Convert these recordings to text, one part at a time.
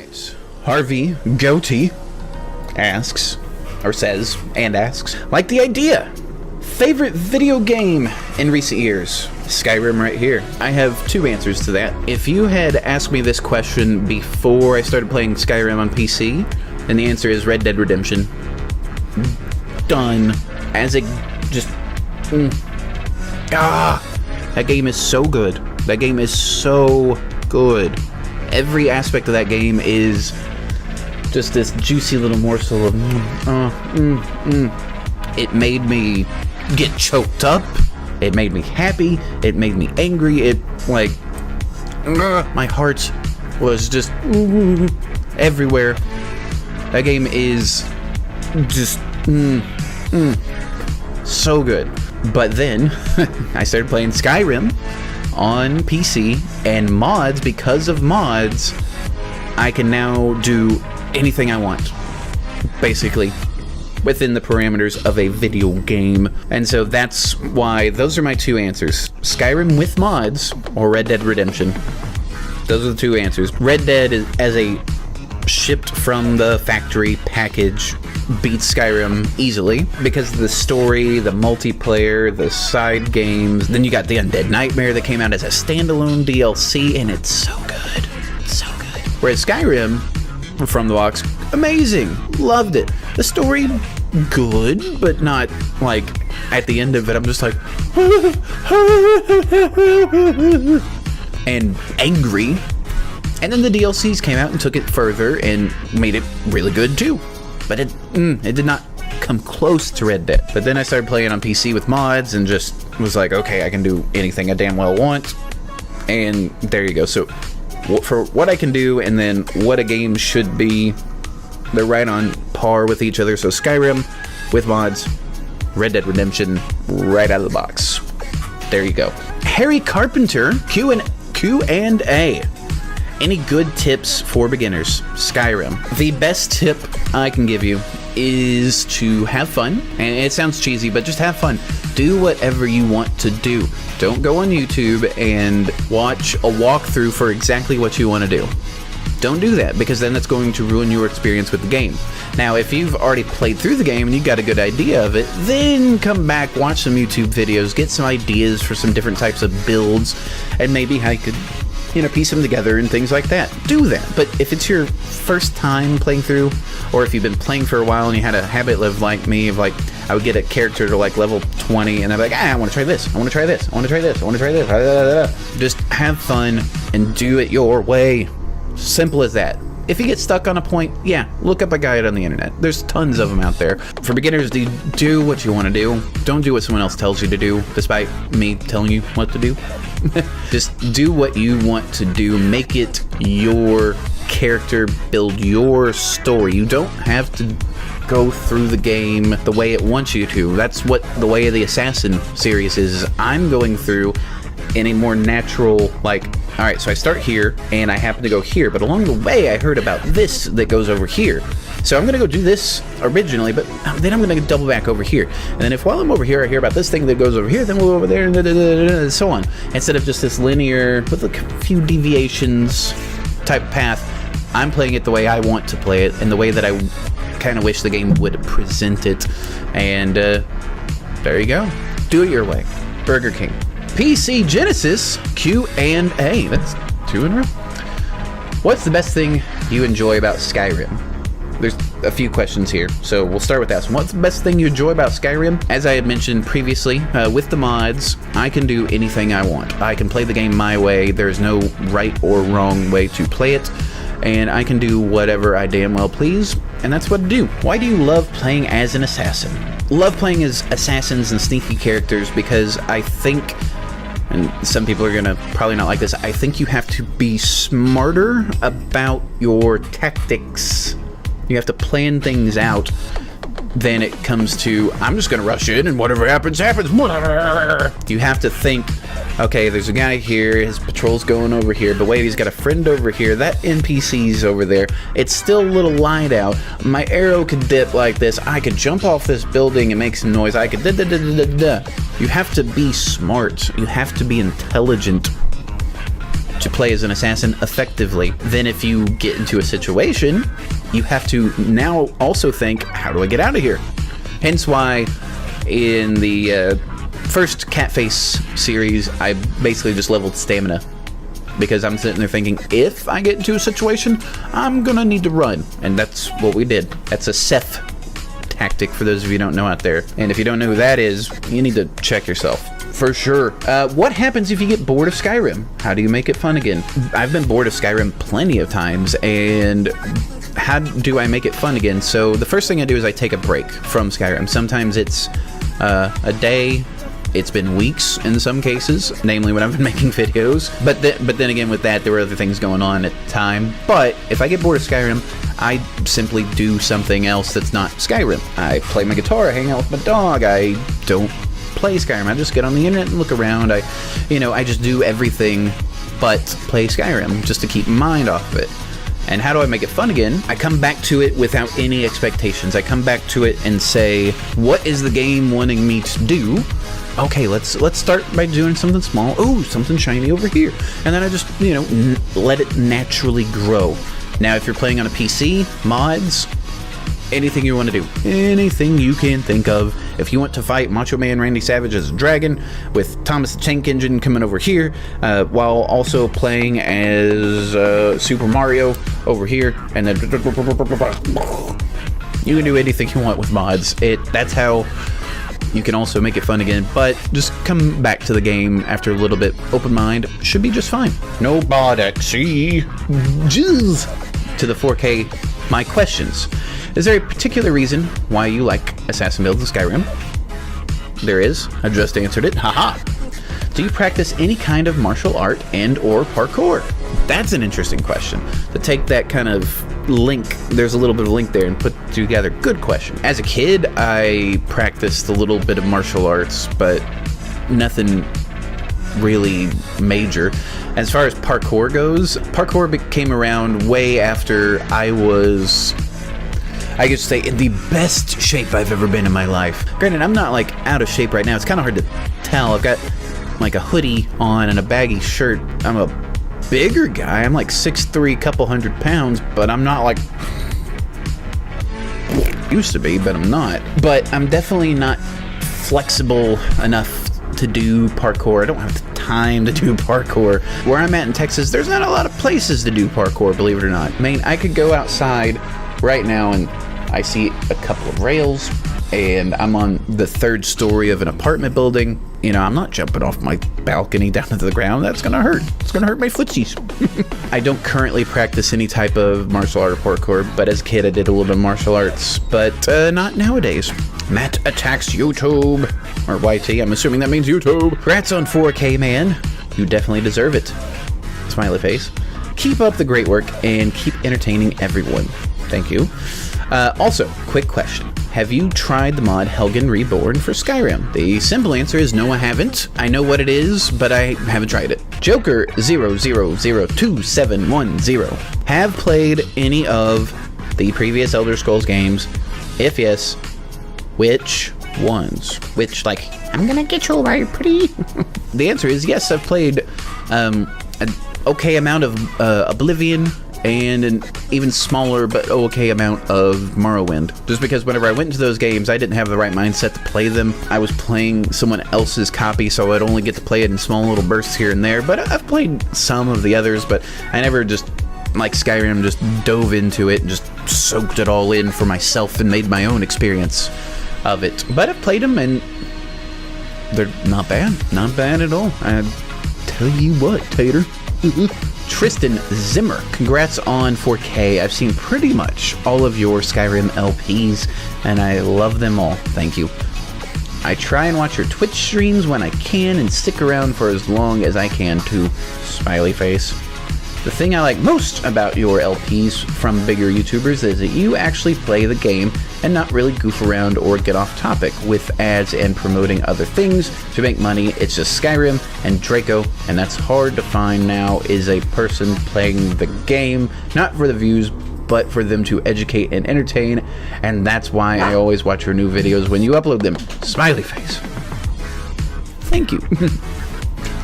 right. Harvey Goatee asks, or says, and asks, like the idea. Favorite video game in recent years? Skyrim right here. I have two answers to that. If you had asked me this question before I started playing Skyrim on PC, then the answer is Red Dead Redemption. Done. As a just... that game is so good. That game is so good. Every aspect of that game is just this juicy little morsel of It made me get choked up. It made me happy. It made me angry. It, like, my heart was just everywhere. That game is just so good. But then I started playing Skyrim on PC, and mods, because of mods, I can now do anything I want, basically, within the parameters of a video game. And so that's why those are my two answers: Skyrim with mods or Red Dead Redemption. Those are the two answers. Red Dead is, as a shipped from the factory package, beats Skyrim easily because of the story, the multiplayer, the side games. Then you got the Undead Nightmare that came out as a standalone DLC, and it's so good. So good. Whereas Skyrim, from the box, amazing. Loved it. The story, good, but not like at the end of it I'm just like and angry. And then the DLCs came out and took it further and made it really good too. But it did not come close to Red Dead. But then I started playing on PC with mods and just was like, okay, I can do anything I damn well want. And there you go. So for what I can do and then what a game should be, they're right on par with each other. So Skyrim with mods, Red Dead Redemption right out of the box. There you go. Harry Carpenter, Q&A. Any good tips for beginners? Skyrim. The best tip I can give you is to have fun. And it sounds cheesy, but just have fun. Do whatever you want to do. Don't go on YouTube and watch a walkthrough for exactly what you want to do. Don't do that, because then that's going to ruin your experience with the game. Now, if you've already played through the game and you've got a good idea of it, then come back, watch some YouTube videos, get some ideas for some different types of builds, and maybe how you could, piece them together and things like that. Do that. But if it's your first time playing through, or if you've been playing for a while and you had a habit of like me, of like, I would get a character to like level 20 and I'd be like, I want to try this, I want to try this, I want to try this, I want to try this. Just have fun and do it your way. Simple as that. If you get stuck on a point, look up a guide on the internet. There's tons of them out there. For beginners, do what you want to do. Don't do what someone else tells you to do, despite me telling you what to do. Just do what you want to do. Make it your character. Build your story. You don't have to go through the game the way it wants you to. That's what the Way of the Assassin series is. I'm going through in a more natural, like, all right, so I start here and I happen to go here, but along the way I heard about this that goes over here. So I'm gonna go do this originally, but then I'm gonna double back over here. And then if while I'm over here I hear about this thing that goes over here, then we'll go over there and so on. Instead of just this linear with a few deviations type path, I'm playing it the way I want to play it and the way that I kind of wish the game would present it. And there you go. Do it your way. Burger King. PC Genesis Q&A. That's two in a row. What's the best thing you enjoy about Skyrim? There's a few questions here, so we'll start with that one. What's the best thing you enjoy about Skyrim? As I had mentioned previously, with the mods, I can do anything I want. I can play the game my way. There's no right or wrong way to play it, and I can do whatever I damn well please, and that's what I do. Why do you love playing as an assassin? Love playing as assassins and sneaky characters because I think, and some people are gonna probably not like this, I think you have to be smarter about your tactics. You have to plan things out than it comes to, I'm just gonna rush in and whatever happens, happens. You have to think, okay, there's a guy here, his patrol's going over here, but wait, he's got a friend over here, that NPC's over there, it's still a little light out, my arrow could dip like this, I could jump off this building and make some noise, I could da-da-da-da-da-da. You have to be smart, you have to be intelligent. to play as an assassin effectively. Then if you get into a situation, you have to now also think, how do I get out of here? Hence why in the first Catface series, I basically just leveled stamina. Because I'm sitting there thinking, if I get into a situation, I'm gonna need to run. And that's what we did. That's a Seth tactic for those of you who don't know out there. And if you don't know who that is, you need to check yourself. For sure. What happens if you get bored of Skyrim? How do you make it fun again? I've been bored of Skyrim plenty of times, and how do I make it fun again? So the first thing I do is I take a break from Skyrim. Sometimes it's a day. It's been weeks in some cases, namely when I've been making videos. But then again, with that, there were other things going on at the time. But if I get bored of Skyrim, I simply do something else that's not Skyrim. I play my guitar, I hang out with my dog, I don't play Skyrim. I just get on the internet and look around. I just do everything but play Skyrim just to keep my mind off of it. And how do I make it fun again? I come back to it without any expectations. I come back to it and say, what is the game wanting me to do? Okay, let's start by doing something small. Oh, something shiny over here. And then I just, let it naturally grow. Now, if you're playing on a PC, mods, anything you want to do, anything you can think of. If you want to fight Macho Man Randy Savage as a dragon with Thomas the Tank Engine coming over here, while also playing as Super Mario over here, and then you can do anything you want with mods. That's how you can also make it fun again, but just come back to the game after a little bit. Open mind, should be just fine. No bodex. Jizz. To the 4K, my questions. Is there a particular reason why you like assassin builds in Skyrim? There is. I just answered it. Haha. Do you practice any kind of martial art and or parkour? That's an interesting question. To take that kind of link, there's a little bit of link there, and put together. Good question. As a kid, I practiced a little bit of martial arts, but nothing really major. As far as parkour goes, parkour came around way after I was, I could say, in the best shape I've ever been in my life. Granted, I'm not like out of shape right now. It's kind of hard to tell. I've got like a hoodie on and a baggy shirt. I'm a bigger guy. I'm like 6'3", couple 100 pounds, but I'm not like used to be, but I'm not. But I'm definitely not flexible enough to do parkour. I don't have the time to do parkour. Where I'm at in Texas, there's not a lot of places to do parkour, believe it or not. I mean, I could go outside right now and I see a couple of rails, and I'm on the 3rd story of an apartment building. I'm not jumping off my balcony down to the ground. That's gonna hurt. It's gonna hurt my footsies. I don't currently practice any type of martial art or parkour, but as a kid I did a little bit of martial arts, but not nowadays. Matt attacks YouTube, or YT, I'm assuming that means YouTube. Congrats on 4K, man. You definitely deserve it. Smiley face. Keep up the great work and keep entertaining everyone. Thank you. Also, quick question. Have you tried the mod Helgen Reborn for Skyrim? The simple answer is no, I haven't. I know what it is, but I haven't tried it. Joker 0002710. Have played any of the previous Elder Scrolls games? If yes, which ones? Which, like, I'm gonna get you right pretty. The answer is yes, I've played an okay amount of Oblivion, and an even smaller but okay amount of Morrowind. Just because whenever I went into those games, I didn't have the right mindset to play them. I was playing someone else's copy, so I'd only get to play it in small little bursts here and there. But I've played some of the others, but I never just, like Skyrim, just dove into it and just soaked it all in for myself and made my own experience of it. But I've played them, and they're not bad. Not bad at all. I tell you what, Tater. Tristan Zimmer, congrats on 4K. I've seen pretty much all of your Skyrim LPs, and I love them all. Thank you. I try and watch your Twitch streams when I can and stick around for as long as I can too. Smiley face. The thing I like most about your LPs from bigger YouTubers is that you actually play the game and not really goof around or get off topic with ads and promoting other things to make money. It's just Skyrim and Draco, and that's hard to find now, is a person playing the game, not for the views, but for them to educate and entertain, and that's why I always watch your new videos when you upload them. Smiley face. Thank you.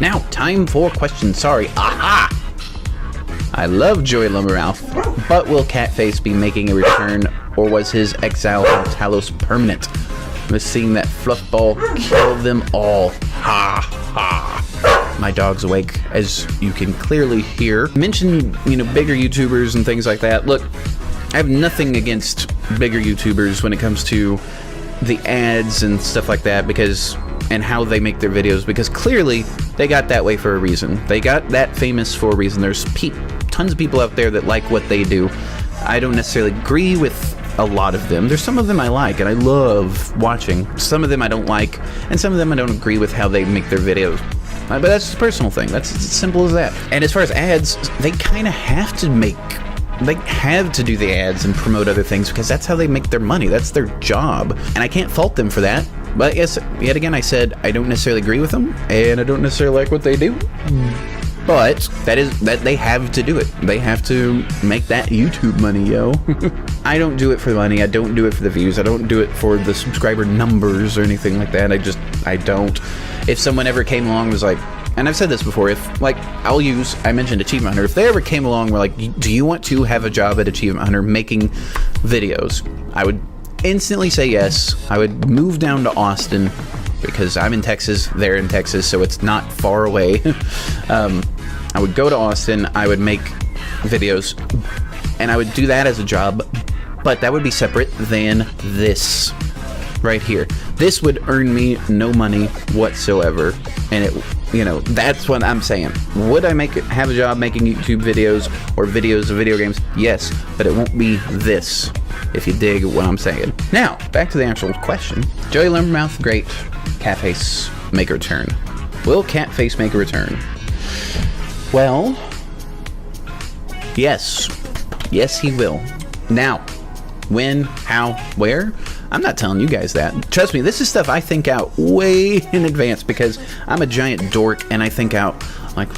Now, time for questions. Sorry. Aha! I love Joey Lumbermouth, but will Catface be making a return, or was his exile from Talos permanent? Was seeing that fluff ball kill them all. Ha ha. My dog's awake, as you can clearly hear. Mention, you know, bigger YouTubers and things like that. Look, I have nothing against bigger YouTubers when it comes to the ads and stuff like that, because, and how they make their videos, because clearly they got that way for a reason. They got that famous for a reason. There's tons of people out there that like what they do. I don't necessarily agree with a lot of them. There's some of them I like and I love watching. Some of them I don't like, and some of them I don't agree with how they make their videos. But that's a personal thing. That's as simple as that. And as far as ads, they kind of have to do the ads and promote other things, because that's how they make their money. That's their job. And I can't fault them for that. But yes, yet again, I said I don't necessarily agree with them, and I don't necessarily like what they do. But that they have to do it. They have to make that YouTube money, yo. I don't do it for the money. I don't do it for the views. I don't do it for the subscriber numbers or anything like that. I don't. If someone ever came along and was like, and I've said this before, if, like, I mentioned Achievement Hunter. If they ever came along and were like, do you want to have a job at Achievement Hunter making videos? I would instantly say yes. I would move down to Austin, because I'm in Texas, they're in Texas, so it's not far away. I would go to Austin, I would make videos, and I would do that as a job, but that would be separate than this right here. This would earn me no money whatsoever, and it, you know, that's what I'm saying. Would I have a job making YouTube videos or videos of video games? Yes, but it won't be this, if you dig what I'm saying. Now, back to the actual question. Joey Lumbermouth, great. Catface, make a return. Will Catface make a return? Well, yes. Yes, he will. Now, when, how, where? I'm not telling you guys that. Trust me, this is stuff I think out way in advance, because I'm a giant dork and I think out like,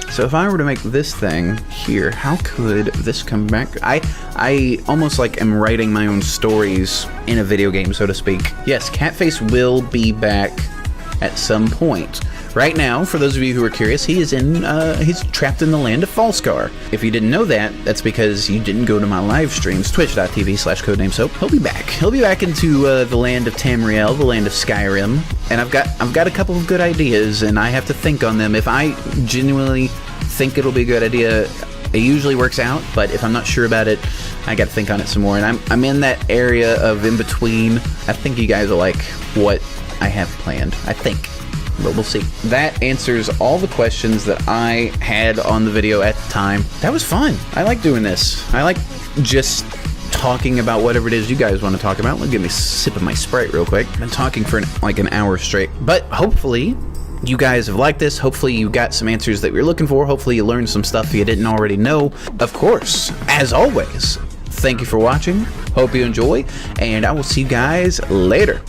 so if I were to make this thing here, how could this come back? I almost like am writing my own stories in a video game, so to speak. Yes, Catface will be back at some point. Right now, for those of you who are curious, he is he's trapped in the land of Falscar. If you didn't know that, that's because you didn't go to my live streams, twitch.tv/codenamesoap. He'll be back. He'll be back into the land of Tamriel, the land of Skyrim, and I've got a couple of good ideas, and I have to think on them. If I genuinely think it'll be a good idea, it usually works out, but if I'm not sure about it, I gotta think on it some more. And I'm in that area of in between. I think you guys will like what I have planned. I think. But we'll see. That answers all the questions that I had on the video at the time. That was fun. I like doing this. I like just talking about whatever it is you guys want to talk about. Let me give me a sip of my Sprite real quick. I've been talking for like an hour straight. But hopefully you guys have liked this. Hopefully you got some answers that you're looking for. Hopefully you learned some stuff you didn't already know. Of course, as always, thank you for watching. Hope you enjoy, and I will see you guys later.